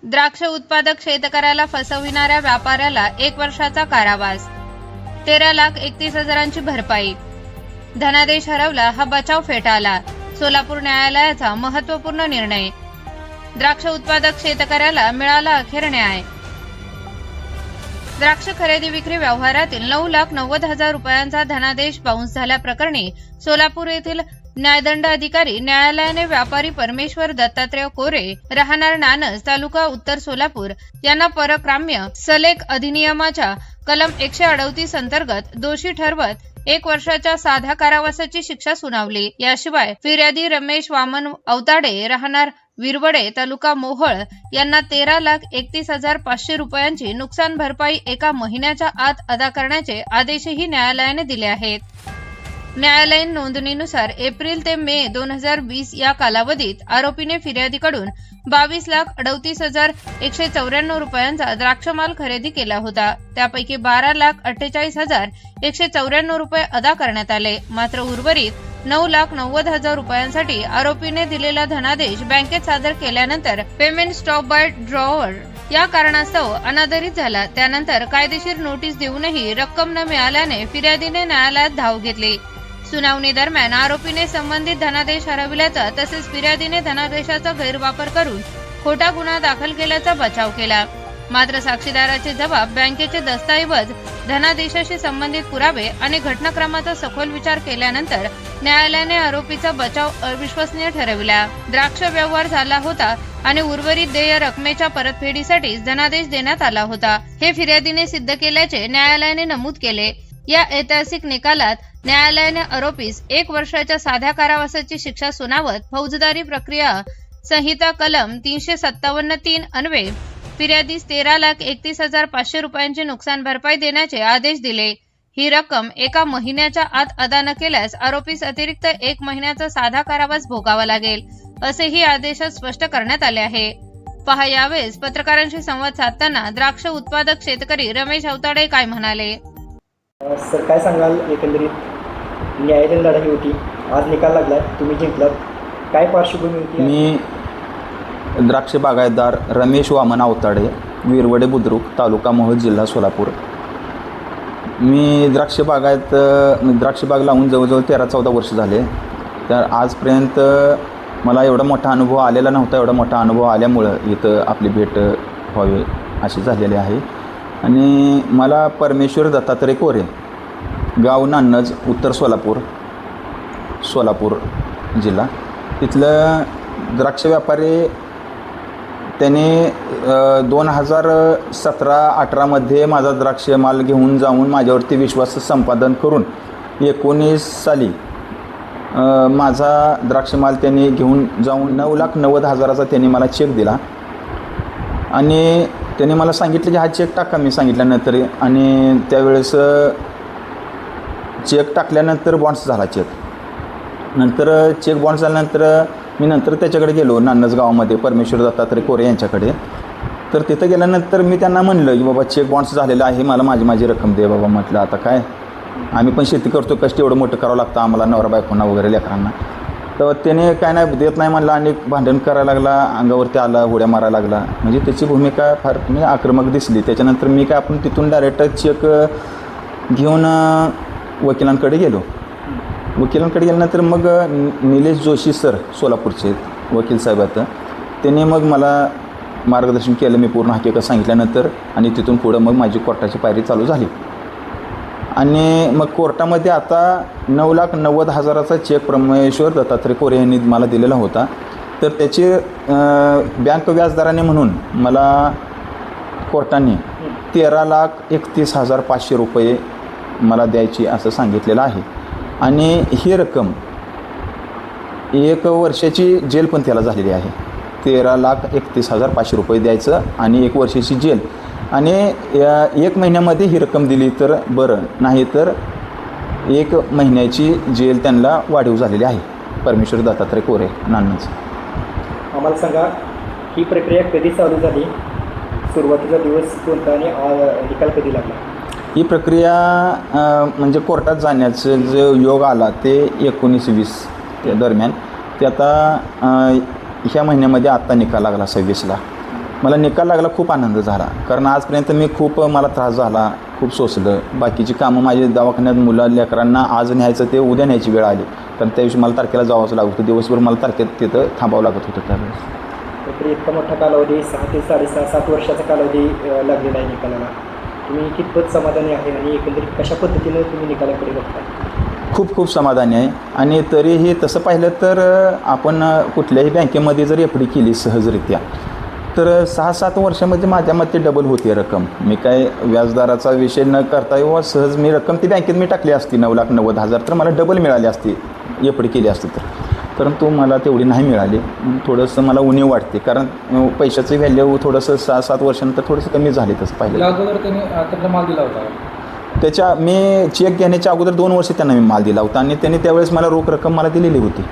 द्राक्ष उत्पादक शेतकऱ्याला फसविणाऱ्या व्यापाऱ्याला 1 वर्षाचा कारावास, 13,31,000ची भरपाई. धनादेश हरवला, हा बचाव फेटाळला. सोलापूर न्यायालयाचा महत्त्वपूर्ण निर्णय. द्राक्ष उत्पादक शेतकऱ्याला मिळाला अखेर न्याय. द्राक्ष खरेदी विक्री व्यवहारातील 9,90,000 रुपयांचा धनादेश बाउन्स झाल्याप्रकरणी सोलापूर येथील न्यायदंड अधिकारी न्यायालयाने व्यापारी परमेश्वर दत्तात्रय कोरे, राहणार नानस, तालुका उत्तर सोलापूर यांना परक्राम्य सलेक अधिनियमाच्या कलम 138 अंतर्गत दोषी ठरवत 1 वर्षाच्या साध्या कारावासाची शिक्षा सुनावली. याशिवाय फिर्यादी रमेश वामन अवताडे, राहणार विरवडे, तालुका मोहोळ यांना 13,31,500 रुपयांची नुकसान भरपाई 1 महिन्याच्या आत अदा करण्याचे आदेशही न्यायालयाने दिले आहेत. न्यायालयीन नोंदणीनुसार एप्रिल ते मे 2020 या कालावधीत आरोपीने फिर्यादीकडून 22,38,194 रुपयांचा द्राक्षमाल खरेदी केला होता. त्यापैकी 12,48,194 रुपये अदा करण्यात आले. मात्र उर्वरित 9,90,000 रुपयांसाठी आरोपीने दिलेला धनादेश बँकेत सादर केल्यानंतर पेमेंट स्टॉप बाय ड्रॉवर या कारणास्तव अनादरित झाला. त्यानंतर कायदेशीर नोटीस देऊनही रक्कम न मिळाल्याने फिर्यादीने न्यायालयात धाव घेतली. सुनावणी दरम्यान आरोपीने संबंधित धनादेश हरविल्याचा तसेच फिर्यादीने धनादेशाचा गैरवापर करून खोटा गुन्हा दाखल केल्याचा बचाव केला. मात्र साक्षीदाराचे जबाब, बँकेचे दस्तऐवज, धनादेशाशी संबंधित पुरावे आणि घटनाक्रमाचा सखोल विचार केल्यानंतर न्यायालयाने आरोपीचा बचाव अविश्वसनीय ठरविला. द्राक्ष व्यवहार झाला होता आणि उर्वरित देय रकमेच्या परतफेडीसाठी धनादेश देण्यात आला होता, हे फिर्यादीने सिद्ध केल्याचे न्यायालयाने नमूद केले. या ऐतिहासिक निकालात न्यायालयाने आरोपीस 1 वर्षाच्या साध्या कारावासाची शिक्षा सुनावत फौजदारी प्रक्रिया संहिता कलम 357(3) अन्वये फिर्यादीस 13,31,500 रुपयांची नुकसान भरपाई देण्याचे आदेश दिले. ही रक्कम 1 महिन्याच्या आत अदा न केल्यास आरोपीस अतिरिक्त 1 महिन्याचा साधा कारावास भोगावा लागेल, असेही आदेशात स्पष्ट करण्यात आले आहे. पहा, यावेळेस पत्रकारांशी संवाद साधताना द्राक्ष उत्पादक शेतकरी रमेश अवताडे काय म्हणाले. सर, काय सांगाल? एकंदरीत न्यायालयीन लढाई होती, आज निकाल लागलाय, तुम्ही जिंकलात, काय पार्श्वभूमी होती? मी द्राक्ष बागायतदार रमेश वामन अवताडे, विरवडे बुद्रुक, तालुका मोहोळ, जिल्हा सोलापूर. मी द्राक्ष बाग लावून जवळजवळ 13-14 वर्ष झाले. तर आजपर्यंत मला एवढा मोठा अनुभव आलेला नव्हता. एवढा मोठा अनुभव आल्यामुळं इथं आपली भेट व्हावी अशी झालेली आहे. आणि मला परमेश्वर दत्तात्रय कोरे, गाव नान्नज, उत्तर सोलापूर जिल्हा, तिथलं द्राक्ष व्यापारी त्याने 2017-18 मध्ये माझा द्राक्ष माल घेऊन जाऊन माझ्यावरती विश्वास संपादन करून 19 साली माझा द्राक्ष माल त्यांनी घेऊन जाऊन 9,90,000चा त्यांनी मला चेक दिला. आणि त्यांनी मला सांगितलं की हा चेक टाका. मी सांगितल्यानंतर आणि त्यावेळेस चेक टाकल्यानंतर बॉन्ड्स झाला. चेक बॉन्ड्स झाल्यानंतर मी त्याच्याकडे गेलो नान्नज गावामध्ये परमेश्वर दत्तात्रय कोरे यांच्याकडे. तर तिथं गेल्यानंतर मी त्यांना म्हणलं की बाबा चेक बॉन्ड्स झालेला आहे, मला माझी रक्कम दे बाबा. म्हटलं आता काय, आम्ही पण शेती करतो, कष्ट एवढं मोठं करावं लागतं आम्हाला, नवरा बायकोंना वगैरे लेकरांना. तर त्याने काय नाही देत नाही म्हणला आणि भांडण करायला लागला, अंगावरती आला, उड्या मारायला लागला. म्हणजे त्याची भूमिका फार आक्रमक दिसली. त्याच्यानंतर मी काय आपण तिथून डायरेक्ट चेक घेऊन वकिलांकडे गेलो. वकिलांकडे गेल्यानंतर मग निलेश जोशी सर, सोलापूरचे वकील साहेब आहेत, त्यांनी मग मला मार्गदर्शन केलं. मी पूर्ण हकीकत सांगितल्यानंतर आणि तिथून पुढं मग माझी कोर्टाची पायरी चालू झाली. आणि मग कोर्टामध्ये आता 9,90,000चा चेक परमेश्वर दत्तात्रय कोरे यांनी मला दिलेला होता. तर त्याचे बँक व्याजदराने म्हणून मला कोर्टाने 13,31,500 रुपये मला द्यायची असं सांगितलेलं आहे. आणि ही रक्कम 1 वर्षाची जेल पण त्याला झालेली आहे. 13,31,500 रुपये द्यायचं आणि 1 वर्षाची जेल. आणि 1 महिन्यामध्ये ही रक्कम दिली तर बरं, नाही तर 1 महिन्याची जेल त्यांना वाढीव झालेली आहे. परमेश्वर दत्तात्रय कोरे, नान्नज. आम्हाला सांगा, ही प्रक्रिया कधी चालू झाली, सुरुवातीचा दिवस कोणता आणि निकाल कधी लागला? ही प्रक्रिया म्हणजे कोर्टात जाण्याचं जो योग आला ते 19-20 त्या दरम्यान. ते आता ह्या महिन्यामध्ये आत्ता निकाल लागला 26ला. मला निकाल लागला खूप आनंद झाला, कारण आजपर्यंत मी खूप मला त्रास झाला, खूप सोसलं. बाकीची कामं माझी दवाखान्यात मुलं लेकरांना आज न्यायचं ते उद्या न्यायची वेळ आली, कारण त्या दिवशी मला तारखेला जावंच लागत होतं, दिवसभर मला तारखेत तिथं थांबावं लागत होतं त्यावेळेस. तरी इतका मोठा कालावधी 6 ते 7.5 वर्षाचा कालावधी लागलेला आहे निकालाला. तुम्ही कितपत समाधानी आहे आणि एकंदरीत कशा पद्धतीनं तुम्ही निकालाकडे बघता? खूप खूप समाधानी आहे. आणि तरीही तसं पाहिलं तर आपण कुठल्याही बँकेमध्ये जर एफ डी केली सहजरित्या तर 6-7 वर्षामध्ये माझ्या मते डबल होते रक्कम. मी काय व्याजदराचा विषय न करता किंवा सहज मी रक्कम ती बँकेत मी टाकली असती 9,90,000 तर मला डबल मिळाली असती एफ डी केली असती तर, परंतु मला तेवढी नाही मिळाली. थोडंसं मला उणीव वाटते, कारण पैशाचं व्हॅल्यू थोडंसं 6-7 वर्षानंतर थोडंसं कमी झाले तसं पाहिलं. अगोदर त्यांनी त्याला माल दिला होता त्याच्या मी चेक घेण्याच्या अगोदर 2 वर्ष त्यांना मी माल दिला होता आणि त्यांनी त्यावेळेस मला रोख रक्कम मला दिलेली होती.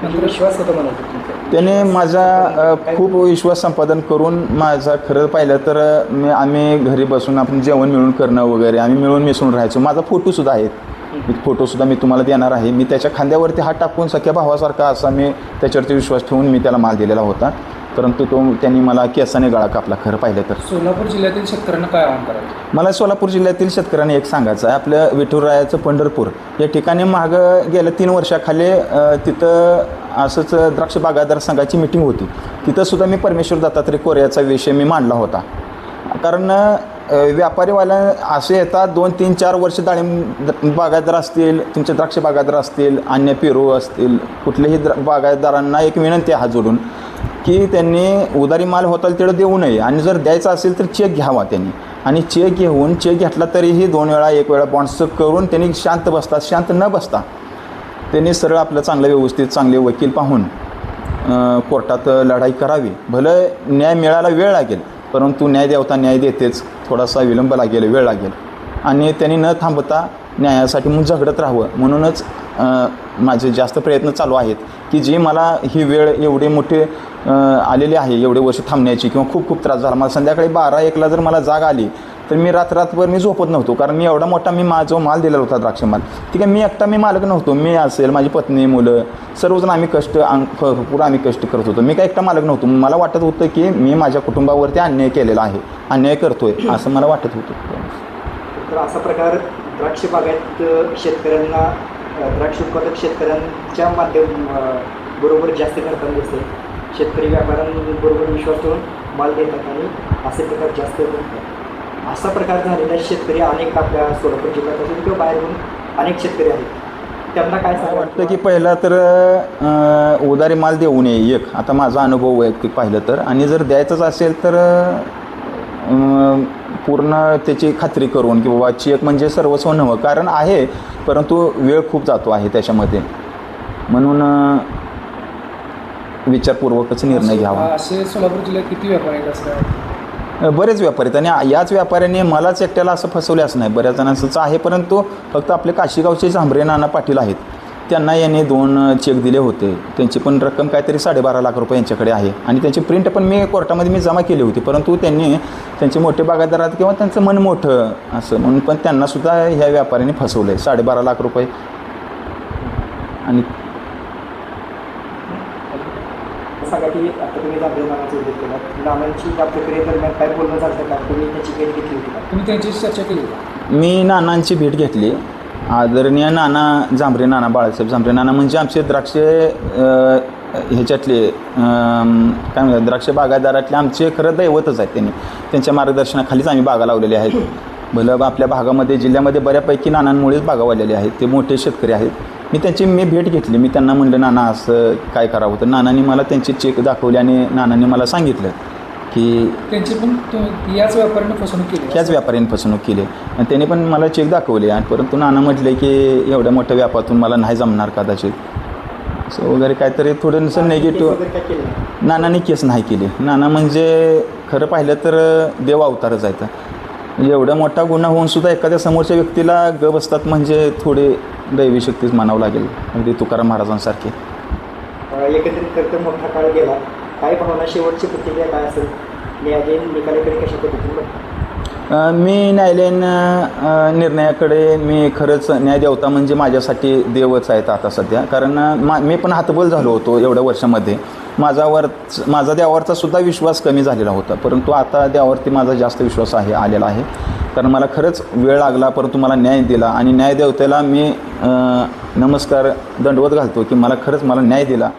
विश्वास होता म्हणायचं तुमचा? त्याने माझा खूप विश्वास संपादन करून माझा खरं पाहिलं तर आम्ही घरी बसून आपण जेवण मिळून करणं वगैरे आम्ही मिळून मिसळून राहायचो. माझा फोटोसुद्धा आहेत, फोटोसुद्धा मी तुम्हाला देणार आहे. मी त्याच्या खांद्यावरती हात टाकून सख्या भावासारखा असा मी त्याच्यावरती विश्वास ठेवून मी त्याला माल दिलेला होता, परंतु त्यांनी मला केसाने गळा कापला खरं पाहिलं तर. सोलापूर जिल्ह्यातील शेतकऱ्यांना काय आवाहन करायचं? मला सोलापूर जिल्ह्यातील शेतकऱ्यांना एक सांगायचं आहे, आपलं विठुरायाचं पंढरपूर या ठिकाणी मागं गेल्या 3 वर्षाखाली तिथं असंच द्राक्ष बागायतदार संघाची मिटिंग होती. तिथंसुद्धा मी परमेश्वर दत्तात्रय कोऱ्याचा विषय मी मांडला होता, कारण व्यापारीवाल्या असे येतात 2-3-4 वर्ष डाळिंब बागायतदार असतील, तुमचे द्राक्ष बागायतदार असतील, अन्य पेरू असतील, कुठल्याही बागायतदारांना एक विनंती हात जोडून की त्यांनी उधारी माल होताल तेवढं देऊ नये आणि जर द्यायचा असेल तर चेक घ्यावा त्यांनी. आणि चेक घेतला तरीही 2 वेळा 1 वेळा बॉन्ड्स करून त्यांनी शांत बसतात. शांत न बसता त्यांनी सरळ आपलं चांगलं व्यवस्थित चांगले वकील पाहून कोर्टात लढाई करावी. भलं न्याय मिळायला वेळ लागेल, परंतु न्याय देवता न्याय देतेच, थोडासा विलंब लागेल, वेळ लागेल. आणि त्यांनी न थांबता न्यायासाठी मग झगडत राहावं. म्हणूनच माझे जास्त प्रयत्न चालू आहेत की जी मला ही वेळ एवढी मोठी आलेली आहे, एवढे वर्ष थांबण्याची किंवा खूप खूप त्रास झाला. मला संध्याकाळी 12-1ला जर मला जाग आली तर मी रात्रभर मी झोपत नव्हतो, कारण मी एवढा मोठा जो माल दिलेला होता द्राक्ष माल, ठीक आहे मी एकटा मी मालक नव्हतो, मी असेल माझी पत्नी मुलं सर्वजण आम्ही भरपूर आम्ही कष्ट करत होतो. मी काय एकटा मालक नव्हतो. मला वाटत होतं की मी माझ्या कुटुंबावरती अन्याय केलेला आहे, अन्याय करतोय असं मला वाटत होतं. तर असा प्रकार द्राक्ष बागायत शेतकऱ्यांना द्राक्ष उत्पादक शेतकऱ्यांच्या बरोबर जास्त करताना दिसते. शेतकरी व्यापाऱ्यांबरोबर विश्वास ठेवून माल देतात आणि असे प्रकार जास्त करतात. असा प्रकार झालेला शेतकरी अनेक आपल्या सोलापूर जिल्ह्यात असून किंवा बाहेरून अनेक शेतकरी आहेत, त्यांना काय सांगा वाटतं की पहिला तर उधारी माल देऊ नये एक. आता माझा अनुभव वैयक्तिक पाहिलं तर, आणि जर द्यायचंच असेल तर पूर्ण त्याची खात्री करून की बाबा चेक म्हणजे सर्वस्व नव्हतं, कारण आहे परंतु वेळ खूप जातो आहे त्याच्यामध्ये, म्हणून विचारपूर्वकच निर्णय घ्यावा. असे सोलापूर जिल्ह्यात किती व्यापारी आहेत असं? बरेच व्यापारी आहेत आणि याच व्यापाऱ्यांनी मलाच एकट्याला असं फसवले असं नाही, बऱ्याच जणांचं आहे. परंतु फक्त आपले काशीगावचे झांबरे नाना पाटील आहेत, त्यांना यांनी 2 चेक दिले होते. त्यांची पण रक्कम काहीतरी 12.5 लाख रुपये यांच्याकडे आहे आणि त्यांची प्रिंट पण मी कोर्टामध्ये जमा केली होती. परंतु त्यांनी त्यांचे मोठे बागायतदार आहेत किंवा त्यांचं मन मोठं असं म्हणून पण त्यांनासुद्धा ह्या व्यापाऱ्यांनी फसवलं आहे 12.5 लाख रुपये. आणि सांगा की आता तुम्ही झांबरे नानाचा उल्लेख केला, नानांची त्या प्रक्रियेदरम्यान काय बोलणं झालं का? तुम्ही त्याची भेट घेतली होती का? तुम्ही त्यांच्याशी चर्चा केली होती? मी नानांची भेट घेतली. आदरणीय नाना झांबरे नाना बाळासाहेब झांबरे नाना म्हणजे आमचे द्राक्ष ह्याच्यातले काय म्हणतात द्राक्ष बागायतदारातले आमचे खरं दैवतच आहेत. त्यांच्या मार्गदर्शनाखालीच आम्ही बागा लावलेल्या आहेत. भलं आपल्या भागामध्ये जिल्ह्यामध्ये बऱ्यापैकी नानांमुळेच बागा वाढलेल्या आहेत. ते मोठे शेतकरी आहेत. मी भेट घेतली. मी त्यांना म्हणलं नाना असं काय करावं, तर नानांनी मला त्यांचे चेक दाखवले आणि नानांनी मला सांगितलं की त्यांची पण याच व्यापाऱ्याने फसवणूक केली. ह्याच व्यापाऱ्यांनी फसवणूक केली आणि त्याने पण मला चेक दाखवले. आणि परंतु नाना म्हटले की एवढ्या मोठ्या व्यापारातून मला नाही जमणार कदाचित असं वगैरे काहीतरी थोडंसं नेगेटिव्ह. नानांनी केस नाही केली. नाना म्हणजे खरं पाहिलं तर देव अवतारच आहेत. म्हणजे एवढा मोठा गुन्हा होऊन सुद्धा एखाद्या समोरच्या व्यक्तीला ग बसतात म्हणजे थोडी दैवी शक्तीच मानावं लागेल, अगदी तुकाराम महाराजांसारखे. एकत्रित करता मोठा काळ गेला, काय भावना शेवटची प्रतिक्रिया काय असेल? न्यायालयीन निकालाकडे कशा पद्धतीने बघता? मी न्यायालयीन निर्णयाकडे मी खरंच न्यायदेवता म्हणजे माझ्यासाठी देवच आहेत आता सध्या. कारण मी पण हतबल झालो होतो एवढ्या वर्षामध्ये. माझा देवावरचा सुद्धा विश्वास कमी झालेला होता, परंतु आता देवावरती माझा जास्त विश्वास आलेला आहे. कारण मला खरंच वेळ लागला, परंतु मला न्याय दिला आणि न्यायदेवतेला मी नमस्कार दंडवत घालतो की मला खरंच न्याय दिला.